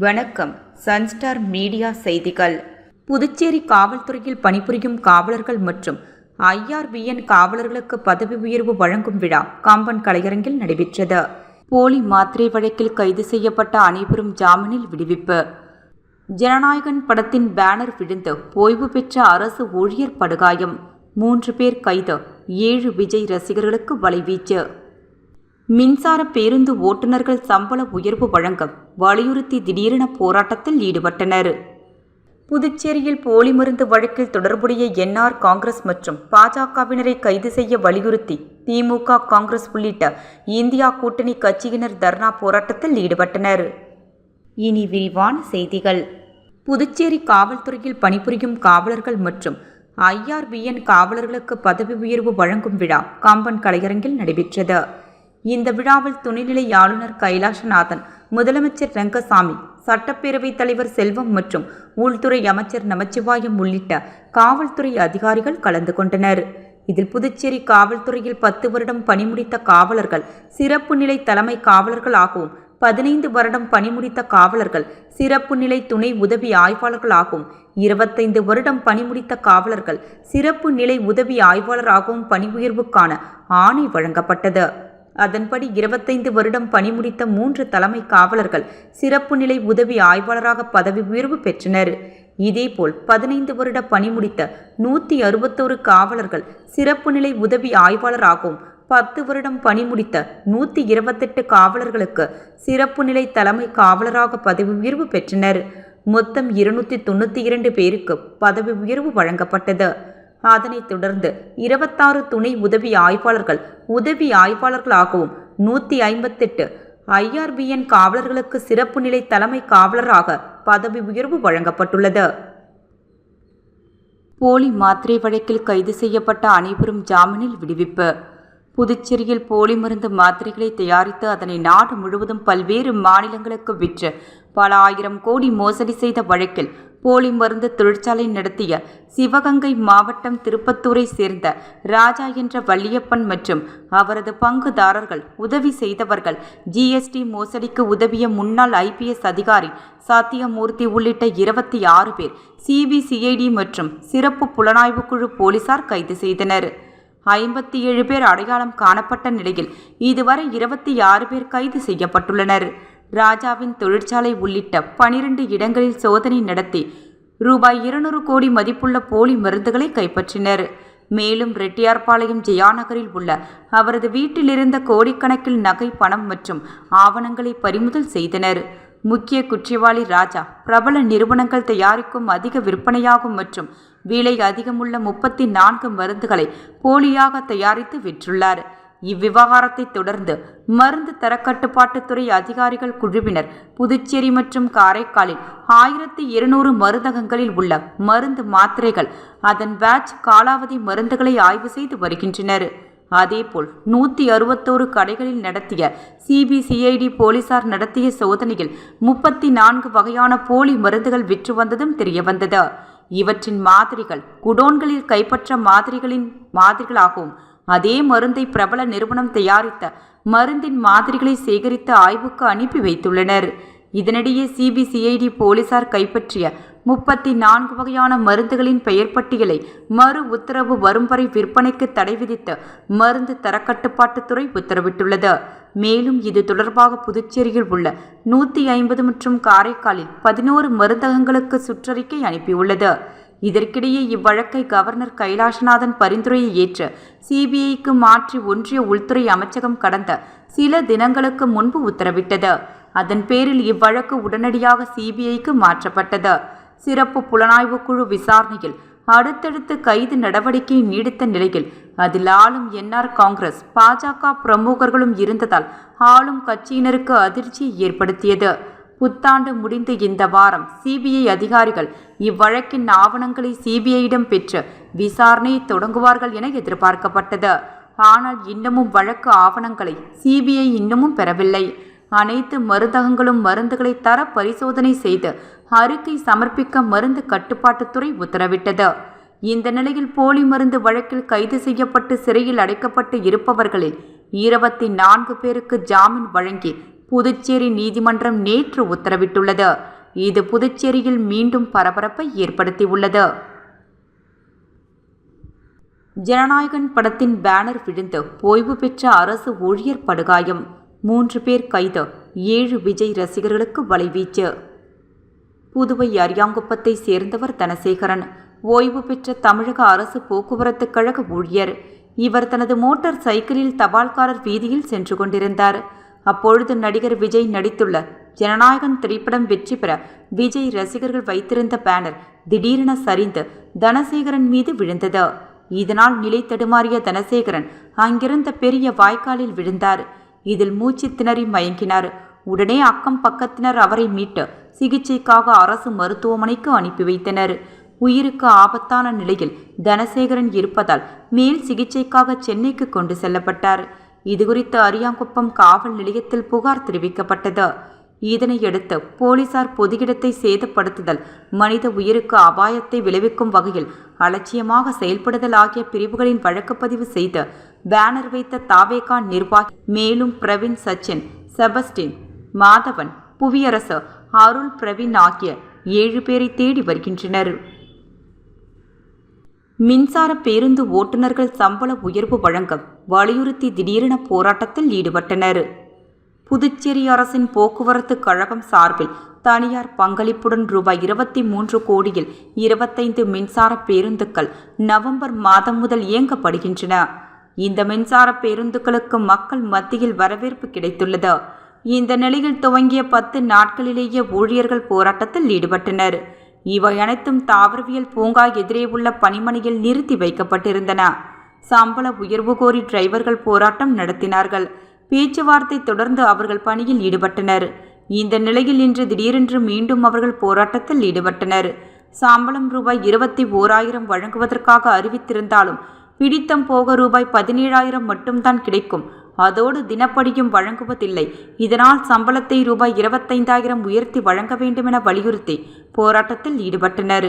வணக்கம். Sunstar media செய்திகள். புதுச்சேரி காவல்துறையில் பணிபுரியும் காவலர்கள் மற்றும் IRBN காவலர்களுக்கு பதவி உயர்வு வழங்கும் விழா கம்பன் கலையரங்கில் நடைபெற்றது. போலி மாத்திரை வழக்கில் கைது செய்யப்பட்ட அனைவரும் ஜாமீனில் விடுவிப்பு. ஜனநாயகன் படத்தின் பேனர் விழுந்து ஓய்வு பெற்ற அரசு ஊழியர் படுகாயம். 3 பேர் கைது. 7 விஜய் ரசிகர்களுக்கு வலைவீச்சு. மின்சார பேருந்து ஓட்டுநர்கள் சம்பள உயர்வு வழங்க வலியுறுத்தி திடீரென போராட்டத்தில் ஈடுபட்டனர். புதுச்சேரியில் போலி மருந்து வழக்கில் தொடர்புடைய NR காங்கிரஸ் மற்றும் பாஜகவினரை கைது செய்ய வலியுறுத்தி திமுக, காங்கிரஸ் உள்ளிட்ட இந்தியா கூட்டணி கட்சியினர் தர்ணா போராட்டத்தில் ஈடுபட்டனர். இனி விரிவான செய்திகள். புதுச்சேரி காவல்துறையில் பணிபுரியும் காவலர்கள் மற்றும் IRBN காவலர்களுக்கு பதவி உயர்வு வழங்கும் விழா கம்பன் கலையரங்கில் நடைபெற்றது. இந்த விழாவில் துணைநிலை ஆளுநர் கைலாசநாதன், முதலமைச்சர் ரங்கசாமி, சட்டப்பேரவைத் தலைவர் செல்வம் மற்றும் உள்துறை அமைச்சர் நமச்சிவாயம் உள்ளிட்ட காவல்துறை அதிகாரிகள் கலந்து கொண்டனர். இதில் புதுச்சேரி காவல்துறையில் 10 வருடம் பணிமுடித்த காவலர்கள் சிறப்பு நிலை தலைமை காவலர்களாகவும், 15 வருடம் பணிமுடித்த காவலர்கள் சிறப்பு நிலை துணை உதவி ஆய்வாளர்களாகவும், 25 வருடம் பணிமுடித்த காவலர்கள் சிறப்பு நிலை உதவி ஆய்வாளராகவும் பணி உயர்வுக்கான ஆணை வழங்கப்பட்டது. அதன்படி 25 வருடம் பணிமுடித்த 3 தலைமை காவலர்கள் சிறப்பு நிலை உதவி ஆய்வாளராக பதவி உயர்வு பெற்றனர். இதேபோல் 15 வருட பணிமுடித்த 161 காவலர்கள் சிறப்பு நிலை உதவி ஆய்வாளராகவும், 10 வருடம் பணிமுடித்த 128 காவலர்களுக்கு சிறப்பு நிலை தலைமை காவலராக பதவி உயர்வு பெற்றனர். மொத்தம் 292 பேருக்கு பதவி உயர்வு வழங்கப்பட்டது. அதனைத் தொடர்ந்து 26 துணை உதவி ஆய்வாளர்கள் உதவி ஆய்வாளர்களாகவும், 158 IRBN காவலர்களுக்கு சிறப்பு நிலை தலைமை காவலராக பதவி உயர்வு வழங்கப்பட்டுள்ளது. போலி மாத்திரை வழக்கில் கைது செய்யப்பட்ட அனைவரும் ஜாமீனில் விடுவிப்பு. புதுச்சேரியில் போலி மருந்து மாத்திரைகளை தயாரித்து அதனை நாடு முழுவதும் பல்வேறு மாநிலங்களுக்கு விற்று பல ஆயிரம் கோடி மோசடி செய்த வழக்கில் போலி மருந்து தொழிற்சாலை நடத்திய சிவகங்கை மாவட்டம் திருப்பத்தூரை சேர்ந்த ராஜா என்ற வள்ளியப்பன் மற்றும் அவரது பங்குதாரர்கள், உதவி செய்தவர்கள், GST மோசடிக்கு உதவிய முன்னாள் IPS அதிகாரி சத்தியமூர்த்தி உள்ளிட்ட 26 பேர் CBCID மற்றும் சிறப்பு புலனாய்வு குழு போலீசார் கைது செய்தனர். 57 பேர் அடையாளம் காணப்பட்ட நிலையில் இதுவரை 26 பேர் கைது செய்யப்பட்டுள்ளனர். ராஜாவின் தொழிற்சாலை உள்ளிட்ட 12 இடங்களில் சோதனை நடத்தி ரூபாய் 200 கோடி மதிப்புள்ள போலி மருந்துகளை கைப்பற்றினர். மேலும் ரெட்டியார்பாளையம் ஜெயாநகரில் உள்ள அவரது வீட்டில் இருந்த கோடிக்கணக்கில் நகை, பணம் மற்றும் ஆவணங்களை பறிமுதல் செய்தனர். முக்கிய குற்றவாளி ராஜா பிரபல நிறுவனங்கள் தயாரிக்கும் அதிக விற்பனையாகும் மற்றும் விலை அதிகமுள்ள 34 மருந்துகளை போலியாக தயாரித்து விற்றுள்ளார். இவ்விவகாரத்தை தொடர்ந்து மருந்து தரக்கட்டுப்பாட்டுத்துறை அதிகாரிகள் குழுவினர் புதுச்சேரி மற்றும் காரைக்காலில் 1200 மருந்தகங்களில் உள்ள மருந்து மாத்திரைகள், அதன் பேட்ச் காலாவதி மருந்துகளை ஆய்வு செய்து வருகின்றனர். அதேபோல் 161 கடைகளில் நடத்திய CBCID போலீசார் நடத்திய சோதனையில் 34 வகையான போலி மருந்துகள் விற்று வந்ததும் தெரியவந்தது. இவற்றின் மாதிரிகள் குடோன்களில் கைப்பற்ற மாதிரிகளாகவும், அதே மருந்தை பிரபல நிறுவனம் தயாரித்த மருந்தின் மாதிரிகளை சேகரித்து ஆய்வுக்கு அனுப்பி வைத்துள்ளனர். இதனிடையே CBCID போலீசார் கைப்பற்றிய 34 வகையான மருந்துகளின் பெயர் பட்டியலை மறு உத்தரவு வரும் வரை விற்பனைக்கு தடை விதித்து மருந்து தரக்கட்டுப்பாட்டுத்துறை உத்தரவிட்டுள்ளது. மேலும் இது தொடர்பாக புதுச்சேரியில் உள்ள 150 மற்றும் காரைக்காலில் 11 மருந்தகங்களுக்கு சுற்றறிக்கை அனுப்பியுள்ளது. இதற்கிடையே இவ்வழக்கை கவர்னர் கைலாசநாதன் பரிந்துரையை ஏற்று CBIக்கு மாற்றி ஒன்றிய உள்துறை அமைச்சகம் கடந்த சில தினங்களுக்கு முன்பு உத்தரவிட்டது. அதன் பேரில் இவ்வழக்கு உடனடியாக CBIக்கு மாற்றப்பட்டது. சிறப்பு புலனாய்வு குழு விசாரணையில் அடுத்தடுத்து கைது நடவடிக்கை நீடித்த நிலையில் அதில் ஆளும் NR காங்கிரஸ், பாஜக பிரமுகர்களும் இருந்ததால் ஆளும் கட்சியினருக்கு அதிர்ச்சியை ஏற்படுத்தியது. புத்தாண்டு முடிந்து இந்த வாரம் CBI அதிகாரிகள் இவ்வழக்கின் ஆவணங்களை CBIயிடம் பெற்று விசாரணையை தொடங்குவார்கள் என எதிர்பார்க்கப்பட்டது. ஆனால் இன்னமும் வழக்கு ஆவணங்களை CBI இன்னமும் பெறவில்லை. அனைத்து மருந்தகங்களும் மருந்துகளை தர பரிசோதனை செய்து அறிக்கை சமர்ப்பிக்க மருந்து கட்டுப்பாட்டுத்துறை உத்தரவிட்டது. இந்த நிலையில் போலி மருந்து வழக்கில் கைது செய்யப்பட்டு சிறையில் அடைக்கப்பட்டு இருப்பவர்களில் 24 பேருக்கு ஜாமீன் வழங்கி புதுச்சேரி நீதிமன்றம் நேற்று உத்தரவிட்டுள்ளது. இது புதுச்சேரியில் மீண்டும் பரபரப்பை ஏற்படுத்தியுள்ளது. ஜனநாயகன் படத்தின் பேனர் விழுந்து ஓய்வு பெற்ற அரசு ஊழியர் படுகாயம். 3 பேர் கைது. 7 விஜய் ரசிகர்களுக்கு வலைவீச்சு. புதுவை அரியாங்குப்பத்தை சேர்ந்தவர் தனசேகரன். ஓய்வு பெற்ற தமிழக அரசு போக்குவரத்து கழக ஊழியர். இவர் தனது மோட்டார் சைக்கிளில் தபால்காரர் வீதியில் சென்று கொண்டிருந்தார். அப்பொழுது நடிகர் விஜய் நடித்துள்ள ஜனநாயகன் திரைப்படம் வெற்றி பெற விஜய் ரசிகர்கள் வைத்திருந்த பேனர் திடீரென சரிந்து தனசேகரன் மீது விழுந்தது. இதனால் நிலை தடுமாறிய தனசேகரன் அங்கிருந்த பெரிய வாய்க்காலில் விழுந்தார். இதில் மூச்சு திணறி மயங்கினார். உடனே அக்கம் பக்கத்தினர் அவரை மீட்டு சிகிச்சைக்காக அரசு மருத்துவமனைக்கு அனுப்பி வைத்தனர். உயிருக்கு ஆபத்தான நிலையில் தனசேகரன் இருப்பதால் மேல் சிகிச்சைக்காக சென்னைக்கு கொண்டு செல்லப்பட்டார். இதுகுறித்து அரியாங்குப்பம் காவல் நிலையத்தில் புகார் தெரிவிக்கப்பட்டது. இதனையடுத்து போலீசார் பொது இடத்தை சேதப்படுத்துதல், மனித உயிருக்கு அபாயத்தை விளைவிக்கும் வகையில் அலட்சியமாக செயல்படுதல் ஆகிய பிரிவுகளின் வழக்கு பதிவு செய்து பேனர் வைத்த தாவேகா நிர்வாகி மேலும் பிரவீன், சச்சின், செபஸ்டின், மாதவன், புவியரசு, அருள், பிரவீன் ஆகிய 7 பேரை தேடி வருகின்றனர். மின்சார பேருந்து ஓட்டுநர்கள் சம்பள உயர்வு வழங்க வலியுறுத்தி திடீரென போராட்டத்தில் ஈடுபட்டனர். புதுச்சேரி அரசின் போக்குவரத்து கழகம் சார்பில் தனியார் பங்களிப்புடன் ரூபாய் 23 கோடியில் 25 மின்சார பேருந்துகள் நவம்பர் மாதம் முதல் இயங்கப்படுகின்றன. இந்த மின்சார பேருந்துகளுக்கு மக்கள் மத்தியில் வரவேற்பு கிடைத்துள்ளது. இந்த நிலையில் துவங்கிய 10 நாட்களிலேயே ஊழியர்கள் போராட்டத்தில் ஈடுபட்டனர். இவை அனைத்தும் தாவரவியல் பூங்கா எதிரே உள்ள பணிமனையில் நிறுத்தி வைக்கப்பட்டிருந்தன. சம்பள உயர்வு கோரி டிரைவர்கள் போராட்டம் நடத்தினார்கள். பேச்சுவார்த்தை தொடர்ந்து அவர்கள் பணியில் ஈடுபட்டனர். இந்த நிலையில் இன்று திடீரென்று மீண்டும் அவர்கள் போராட்டத்தில் ஈடுபட்டனர். சம்பளம் ரூபாய் 21,000 வழங்குவதற்காக அறிவித்திருந்தாலும் பிடித்தம் போக ரூபாய் 17,000 மட்டும்தான் கிடைக்கும். அதோடு தினப்படியும் வழங்குவதில்லை. இதனால் சம்பளத்தை ரூபாய் 25,000 உயர்த்தி வழங்க வேண்டுமென வலியுறுத்தி போராட்டத்தில் ஈடுபட்டனர்.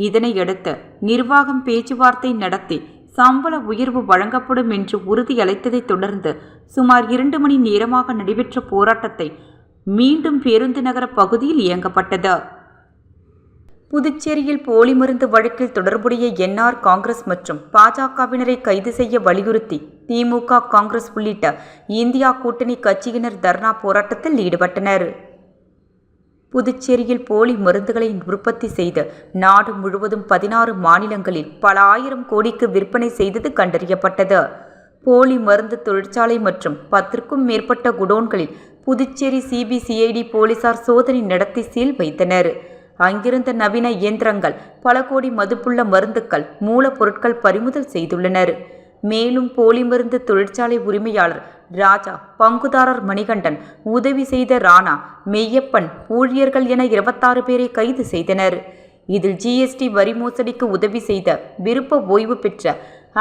இதனையடுத்து நிர்வாகம் பேச்சுவார்த்தை நடத்தி சம்பள உயர்வு வழங்கப்படும் என்று உறுதியளித்ததை தொடர்ந்து சுமார் 2 மணி நேரமாக நடைபெற்ற போராட்டத்தை மீண்டும் பேருந்து நகர பகுதியில் இயங்கப்பட்டது. புதுச்சேரியில் போலி மருந்து வழக்கில் தொடர்புடைய என்ஆர் காங்கிரஸ் மற்றும் பாஜகவினரை கைது செய்ய வலியுறுத்தி திமுக, காங்கிரஸ் உள்ளிட்ட இந்தியா கூட்டணி கட்சியினர் தர்ணா போராட்டத்தில் ஈடுபட்டனர். புதுச்சேரியில் போலி மருந்துகளை உற்பத்தி செய்து நாடு முழுவதும் 16 மாநிலங்களில் பல ஆயிரம் கோடிக்கு விற்பனை செய்தது கண்டறியப்பட்டது. போலி மருந்து தொழிற்சாலை மற்றும் 10க்கும் மேற்பட்ட குடோன்களில் புதுச்சேரி சிபிசிஐடி போலீசார் சோதனை நடத்தி சீல் வைத்தனர். அங்கிருந்த நவீன இயந்திரங்கள், பல கோடி மதிப்புள்ள மருந்துகள், மூலப்பொருட்கள் பறிமுதல் செய்துள்ளனர். மேலும் போலி மருந்து தொழிற்சாலை உரிமையாளர் ராஜா, பங்குதாரர் மணிகண்டன், உதவி செய்த ராணா, மெய்யப்பன், ஊழியர்கள் என 26 பேரை கைது செய்தனர். இதில் ஜிஎஸ்டி வரி மோசடிக்கு உதவி செய்த விருப்ப ஓய்வு பெற்ற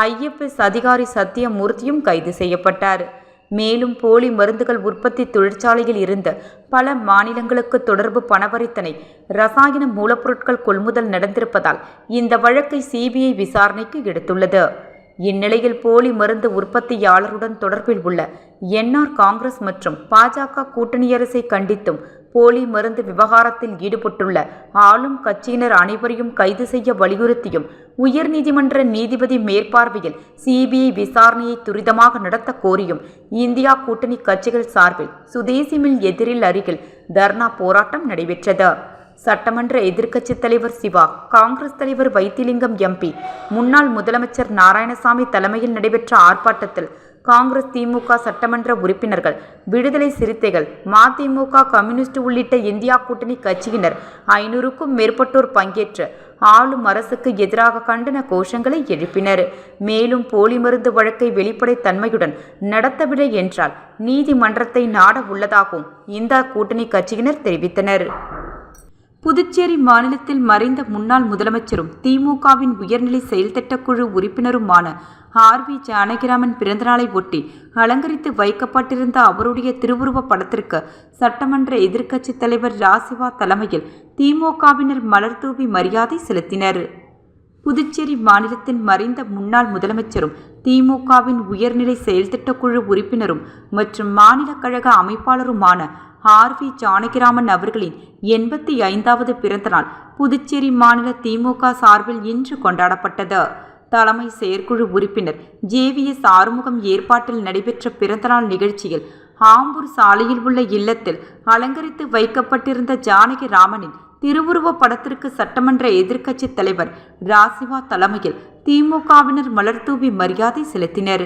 IFS அதிகாரி சத்தியமூர்த்தியும் கைது செய்யப்பட்டார். மேலும் போலி மருந்துகள் உற்பத்தி தொழிற்சாலையில் இருந்த பல மாநிலங்களுக்கு தொடர்பு, பணபரித்தனை, ரசாயன மூலப்பொருட்கள் கொள்முதல் நடந்திருப்பதால் இந்த வழக்கை சிபிஐ விசாரணைக்கு எடுத்துள்ளது. இந்நிலையில் போலி மருந்து உற்பத்தியாளருடன் தொடர்பில் உள்ள என்ஆர் காங்கிரஸ் மற்றும் பாஜக கூட்டணி அரசை கண்டித்தும் போலி மருந்து விவகாரத்தில் ஈடுபட்டுள்ள ஆளும் கட்சியினர் அனைவரையும் கைது செய்ய வலியுறுத்தியும் உயர்நீதிமன்ற நீதிபதி மேற்பார்வையில் சிபிஐ விசாரணையை துரிதமாக நடத்த கோரியும் இந்தியா கூட்டணி கட்சிகள் சார்பில் சுதேசி மில் எதிரில் அருகில் தர்ணா போராட்டம் நடைபெற்றது. சட்டமன்ற எதிர்க்கட்சித் தலைவர் சிவா, காங்கிரஸ் தலைவர் வைத்திலிங்கம் எம்பி, முன்னாள் முதலமைச்சர் நாராயணசாமி தலைமையில் நடைபெற்ற ஆர்ப்பாட்டத்தில் காங்கிரஸ், திமுக சட்டமன்ற உறுப்பினர்கள், விடுதலை சிறுத்தைகள், மதிமுக, கம்யூனிஸ்ட் உள்ளிட்ட இந்தியா கூட்டணி கட்சியினர் 500க்கும் மேற்பட்டோர் பங்கேற்று ஆளும் அரசுக்கு எதிராக கண்டன கோஷங்களை எழுப்பினர். மேலும் போலி மருந்து வழக்கை வெளிப்படைத் தன்மையுடன் நடத்தவில்லை என்றால் நீதிமன்றத்தை நாட உள்ளதாகவும் இந்த கூட்டணி கட்சியினர் தெரிவித்தனர். புதுச்சேரி மாநிலத்தில் மறைந்த முன்னாள் முதலமைச்சரும் திமுகவின் உயர்நிலை செயல்திட்டக்குழு உறுப்பினருமான ஆர்வி ஜானகிராமன் பிறந்தநாளை ஒட்டி அலங்கரித்து வைக்கப்பட்டிருந்த அவருடைய திருவுருவ படத்திற்கு சட்டமன்ற எதிர்க்கட்சித் தலைவர் ராசிவா தலைமையில் திமுகவினர் மலர் தூவி மரியாதை செலுத்தினர். புதுச்சேரி மாநிலத்தின் மறைந்த முன்னாள் முதலமைச்சரும் திமுகவின் உயர்நிலை செயல்திட்டக்குழு உறுப்பினரும் மற்றும் மாநில கழக அமைப்பாளருமான ஆர்.வி. ஜானகிராமன் அவர்களின் 85வது பிறந்தநாள் புதுச்சேரி மாநில திமுக சார்பில் இன்று கொண்டாடப்பட்டது. தலைமை செயற்குழு உறுப்பினர் ஜே.வி.எஸ். ஆறுமுகம் ஏற்பாட்டில் நடைபெற்ற பிறந்தநாள் நிகழ்ச்சியில் ஆம்பூர் சாலையில் உள்ள இல்லத்தில் அலங்கரித்து வைக்கப்பட்டிருந்த ஜானகிராமனின் திருவுருவ படத்திற்கு சட்டமன்ற எதிர்க்கட்சி தலைவர் ராசிவா தலைமையில் திமுகவினர் மலர்தூவி மரியாதை செலுத்தினர்.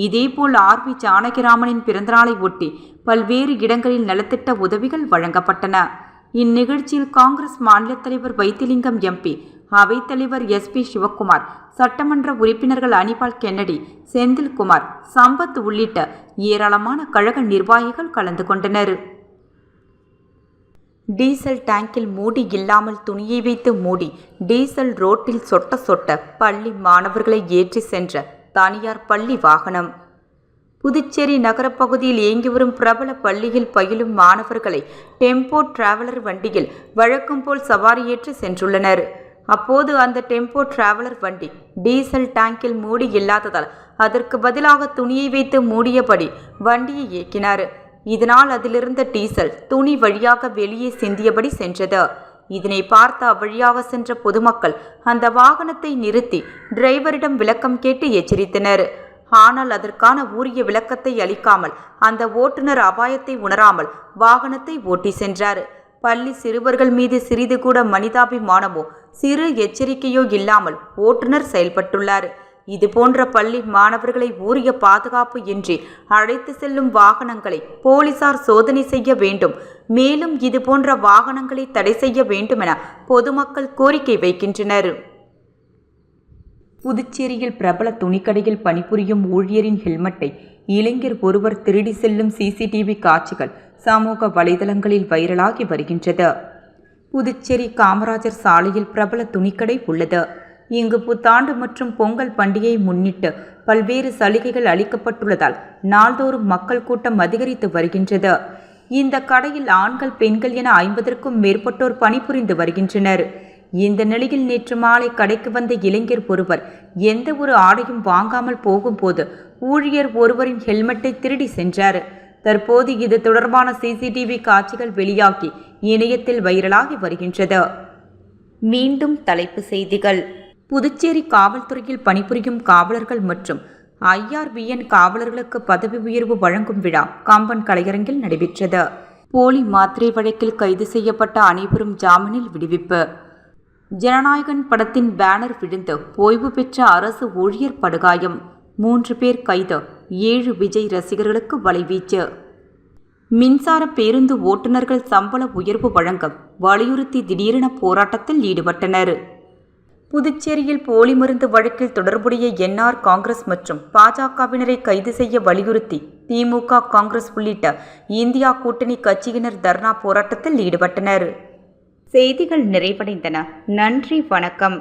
இதேபோல் ஆர்.வி. ஜானகிராமனின் பிறந்தநாளை ஒட்டி பல்வேறு இடங்களில் நலத்திட்ட உதவிகள் வழங்கப்பட்டன. இந்நிகழ்ச்சியில் காங்கிரஸ் மாநில தலைவர் வைத்திலிங்கம் எம்பி, அவைத்தலைவர் எஸ்.பி. சிவக்குமார், சட்டமன்ற உறுப்பினர்கள் அனிபால் கென்னடி, செந்தில்குமார், சம்பத் உள்ளிட்ட ஏராளமான கழக நிர்வாகிகள் கலந்து கொண்டனர். டீசல் டேங்கில் மூடி இல்லாமல் துணியை வைத்து மூடி டீசல் ரோட்டில் சொட்ட சொட்ட பள்ளி மாணவர்களை ஏற்றி சென்ற தனியார் பள்ளி வாகனம். புதுச்சேரி நகரப்பகுதியில் இயங்கி வரும் பிரபல பள்ளியில் பயிலும் மாணவர்களை டெம்போ டிராவலர் வண்டியில் வழக்கம் போல் சவாரி ஏற்றி சென்றுள்ளனர். அப்போது அந்த டெம்போ டிராவலர் வண்டி டீசல் டேங்கில் மூடி இல்லாததால் அதற்கு பதிலாக துணியை வைத்து மூடியபடி வண்டியை இயக்கினார். இதனால் அதிலிருந்த டீசல் துணி வழியாக வெளியே சிந்தியபடி சென்றது. இதனை பார்த்து அவ்வழியாக சென்ற பொதுமக்கள் அந்த வாகனத்தை நிறுத்தி டிரைவரிடம் விளக்கம் கேட்டு எச்சரித்தனர். ஆனால் அதற்கான உரிய விளக்கத்தை அளிக்காமல் அந்த ஓட்டுநர் அபாயத்தை உணராமல் வாகனத்தை ஓட்டி சென்றார். பள்ளி சிறுவர்கள் மீது சிறிது கூட மனிதாபிமானமோ சிறு எச்சரிக்கையோ இல்லாமல் ஓட்டுநர் செயல்பட்டுள்ளார். இதுபோன்ற பள்ளி மாணவர்களை உரிய பாதுகாப்பு இன்றி அழைத்து செல்லும் வாகனங்களை போலீசார் சோதனை செய்ய வேண்டும். மேலும் இதுபோன்ற வாகனங்களை தடை செய்ய வேண்டும் என பொதுமக்கள் கோரிக்கை வைக்கின்றனர். புதுச்சேரியில் பிரபல துணிக்கடையில் பணிபுரியும் ஊழியரின் ஹெல்மெட்டை இளைஞர் ஒருவர் திருடி செல்லும் சிசிடிவி காட்சிகள் சமூக வலைதளங்களில் வைரலாகி வருகின்றது. புதுச்சேரி காமராஜர் சாலையில் பிரபல துணிக்கடை உள்ளது. இங்கு புத்தாண்டு மற்றும் பொங்கல் பண்டிகையை முன்னிட்டு பல்வேறு சலுகைகள் அளிக்கப்பட்டுள்ளதால் நாள்தோறும் மக்கள் கூட்டம் அதிகரித்து வருகின்றது. இந்த கடையில் ஆண்கள், பெண்கள் என 50க்கும் மேற்பட்டோர் பணிபுரிந்து வருகின்றனர். இந்த நிலையில் நேற்று மாலை கடைக்கு வந்த இளைஞர் ஒருவர் எந்த ஒரு ஆடையும் வாங்காமல் போகும்போது ஊழியர் ஒருவரின் ஹெல்மெட்டை திருடி சென்றார். தற்போது இது தொடர்பான சிசிடிவி காட்சிகள் வெளியாகி இணையத்தில் வைரலாகி வருகின்றது. மீண்டும் தலைப்பு செய்திகள். புதுச்சேரி காவல்துறையில் பணிபுரியும் காவலர்கள் மற்றும் IRBN காவலர்களுக்கு பதவி உயர்வு வழங்கும் விழா கம்பன் கலையரங்கில் நடைபெற்றது. போலி மாத்திரை வழக்கில் கைது செய்யப்பட்ட அனைவரும் ஜாமீனில் விடுவிப்பு. ஜனநாயகன் படத்தின் பேனர் விழுந்து ஓய்வு பெற்ற அரசு ஊழியர் படுகாயம். 3 பேர் கைது. 7 விஜய் ரசிகர்களுக்கு வலைவீச்சு. மின்சார பேருந்து ஓட்டுநர்கள் சம்பள உயர்வு வழங்க வலியுறுத்தி திடீரென போராட்டத்தில் ஈடுபட்டனர். புதுச்சேரியில் போலி மருந்து வழக்கில் தொடர்புடைய NR காங்கிரஸ் மற்றும் பாஜகவினரை கைது செய்ய வலியுறுத்தி திமுக, காங்கிரஸ் உள்ளிட்ட இந்தியா கூட்டணி கட்சியினர் தர்ணா போராட்டத்தில் ஈடுபட்டனர். செய்திகள் நிறைவடைந்தன. நன்றி, வணக்கம்.